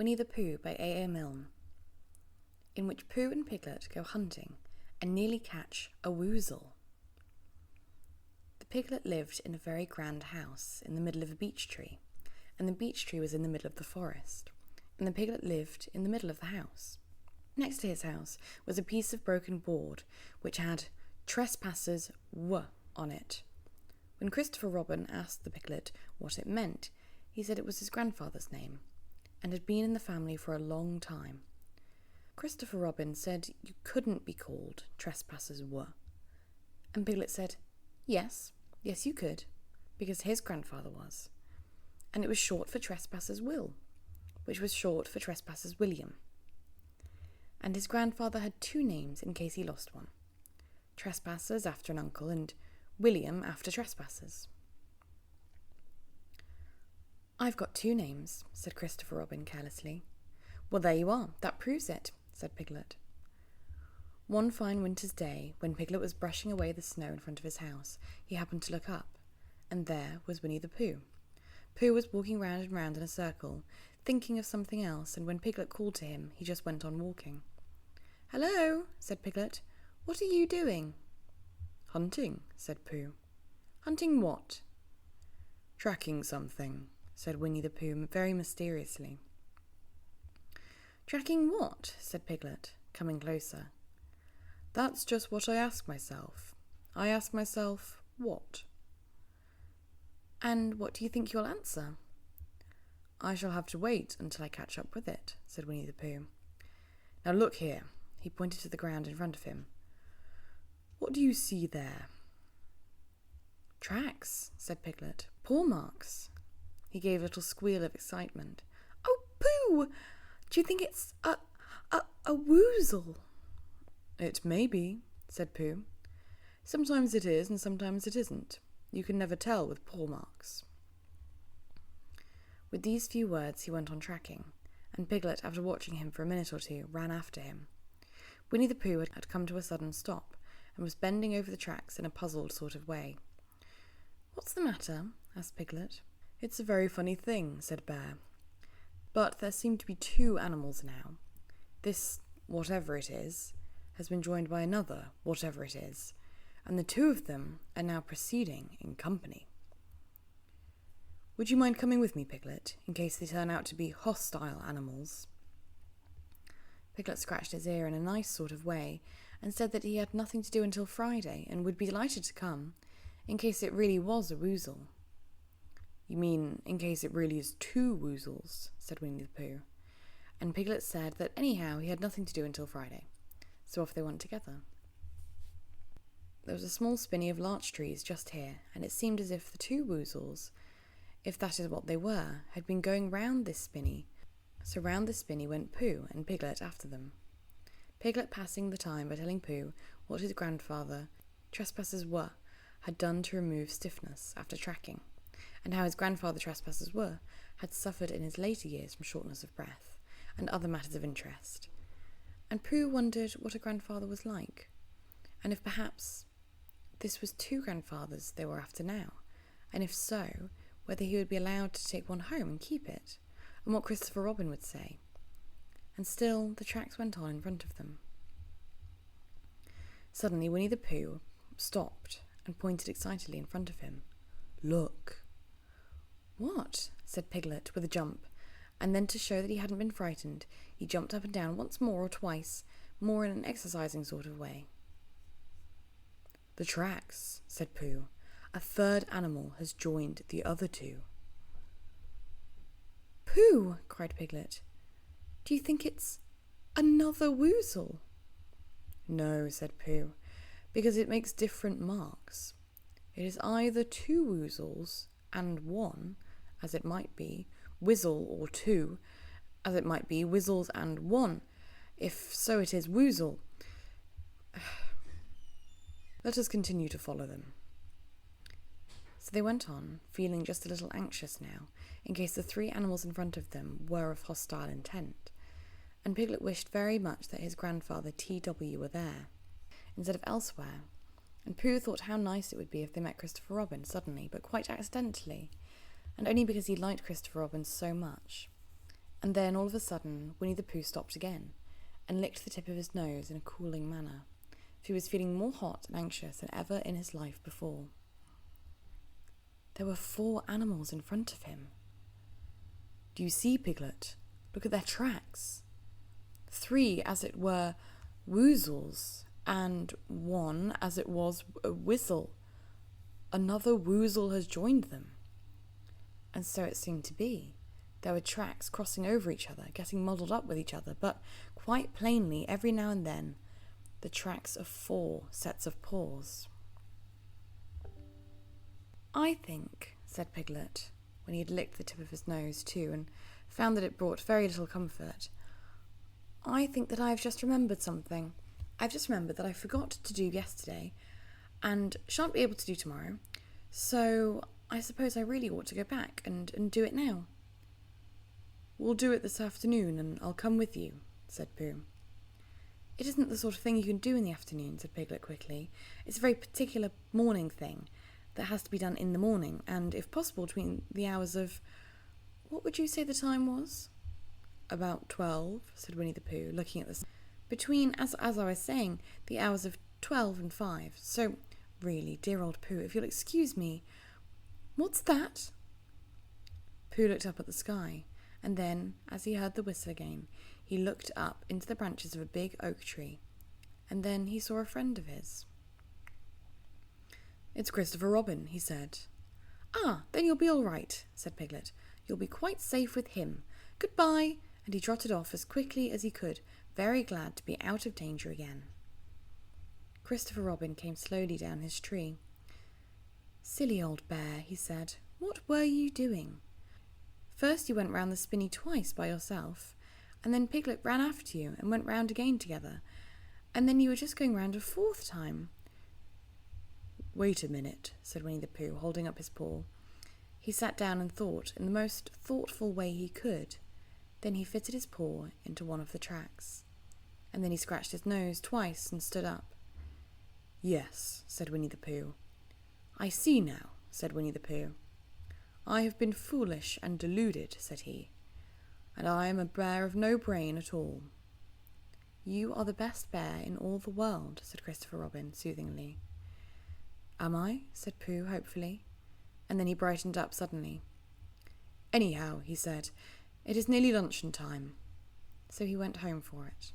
Winnie the Pooh by A. Milne, in which Pooh and Piglet go hunting and nearly catch a woozle. The Piglet lived in a very grand house in the middle of a beech tree, and the beech tree was in the middle of the forest, and the Piglet lived in the middle of the house. Next to his house was a piece of broken board which had "Trespassers W" on it. When Christopher Robin asked the Piglet what it meant, he said it was his grandfather's name, and had been in the family for a long time. Christopher Robin said you couldn't be called Trespassers W. And Piglet said, yes you could, because his grandfather was. And it was short for Trespassers Will, which was short for Trespassers William. And his grandfather had two names in case he lost one: Trespassers after an uncle, and William after Trespassers. "I've got two names," said Christopher Robin carelessly. "Well, there you are, that proves it," said Piglet. One fine winter's day, when Piglet was brushing away the snow in front of his house, he happened to look up, and there was Winnie the Pooh. Pooh was walking round and round in a circle, thinking of something else, and when Piglet called to him, he just went on walking. "Hello," said Piglet. "What are you doing?" "Hunting," said Pooh. "Hunting what?" "Tracking something," said Winnie the Pooh very mysteriously. "Tracking what?" said Piglet, coming closer. "That's just what I ask myself. I ask myself, what?" "And what do you think you'll answer?" "I shall have to wait until I catch up with it," said Winnie the Pooh. "Now look here." He pointed to the ground in front of him. "What do you see there?" "Tracks," said Piglet. "Paw marks." He gave a little squeal of excitement. "Oh, Pooh! Do you think it's a woozle?" "It may be," said Pooh. "Sometimes it is and sometimes it isn't. You can never tell with paw marks." With these few words he went on tracking, and Piglet, after watching him for a minute or two, ran after him. Winnie the Pooh had come to a sudden stop, and was bending over the tracks in a puzzled sort of way. "What's the matter?" asked Piglet. "It's a very funny thing," said Bear. "But there seem to be two animals now. This whatever it is has been joined by another whatever it is, and the two of them are now proceeding in company. Would you mind coming with me, Piglet, in case they turn out to be hostile animals?" Piglet scratched his ear in a nice sort of way, and said that he had nothing to do until Friday, and would be delighted to come, in case it really was a woozle. "You mean, in case it really is two woozles," said Winnie the Pooh. And Piglet said that anyhow he had nothing to do until Friday, so off they went together. There was a small spinney of larch trees just here, and it seemed as if the two woozles, if that is what they were, had been going round this spinney. So round the spinney went Pooh and Piglet after them. Piglet passing the time by telling Pooh what his grandfather, Trespassers W, had done to remove stiffness after tracking, and how his grandfather Trespassers W had suffered in his later years from shortness of breath, and other matters of interest. And Pooh wondered what a grandfather was like, and if perhaps this was two grandfathers they were after now, and if so, whether he would be allowed to take one home and keep it, and what Christopher Robin would say. And still the tracks went on in front of them. Suddenly Winnie the Pooh stopped and pointed excitedly in front of him. "Look!" "What?" said Piglet with a jump, and then to show that he hadn't been frightened, he jumped up and down once more or twice, more in an exercising sort of way. "The tracks," said Pooh. "A third animal has joined the other two." "Pooh!" cried Piglet. "Do you think it's another woozle?" "No," said Pooh, "because it makes different marks. It is either two woozles and one, as it might be, wizzle, or two, as it might be, wizzles and one. If so, it is woozle. Let us continue to follow them." So they went on, feeling just a little anxious now, in case the three animals in front of them were of hostile intent, and Piglet wished very much that his grandfather T.W. were there, instead of elsewhere, and Pooh thought how nice it would be if they met Christopher Robin suddenly, but quite accidentally, and only because he liked Christopher Robin so much. And then, all of a sudden, Winnie the Pooh stopped again and licked the tip of his nose in a cooling manner, for he was feeling more hot and anxious than ever in his life before. There were 4 animals in front of him. Do you see, Piglet? Look at their tracks. 3, as it were, woozles, and 1, as it was, a whistle. Another woozle has joined them. And so it seemed to be. There were tracks crossing over each other, getting muddled up with each other, but quite plainly, every now and then, the tracks of 4 sets of paws. I think, said Piglet, when he had licked the tip of his nose too, and found that it brought very little comfort, I think that I have just remembered something. I've just remembered that I forgot to do yesterday, and shan't be able to do tomorrow, so I suppose I really ought to go back and do it now. We'll do it this afternoon, and I'll come with you, said Pooh. It isn't the sort of thing you can do in the afternoon, said Piglet quickly. It's a very particular morning thing that has to be done in the morning, and if possible between the hours of... What would you say the time was? About 12, said Winnie the Pooh, looking at the... Between, as I was saying, the hours of 12 and 5. So, really, dear old Pooh, if you'll excuse me... What's that? Pooh looked up at the sky, and then, as he heard the whistle again, he looked up into the branches of a big oak tree, and then he saw a friend of his. It's Christopher Robin, he said. Ah, then you'll be all right, said Piglet. You'll be quite safe with him. Goodbye, and he trotted off as quickly as he could, very glad to be out of danger again. Christopher Robin came slowly down his tree. Silly old bear, he said, what were you doing? First you went round the spinney twice by yourself, and then Piglet ran after you and went round again together, and then you were just going round a 4th time. Wait a minute, said Winnie the Pooh, holding up his paw. He sat down and thought in the most thoughtful way he could. Then he fitted his paw into one of the tracks, and then he scratched his nose twice and stood up. Yes, said Winnie the Pooh. I see now, said Winnie the Pooh. I have been foolish and deluded, said he, and I am a bear of no brain at all. You are the best bear in all the world, said Christopher Robin soothingly. Am I? Said Pooh hopefully, and then he brightened up suddenly. Anyhow, he said, it is nearly luncheon time. So he went home for it.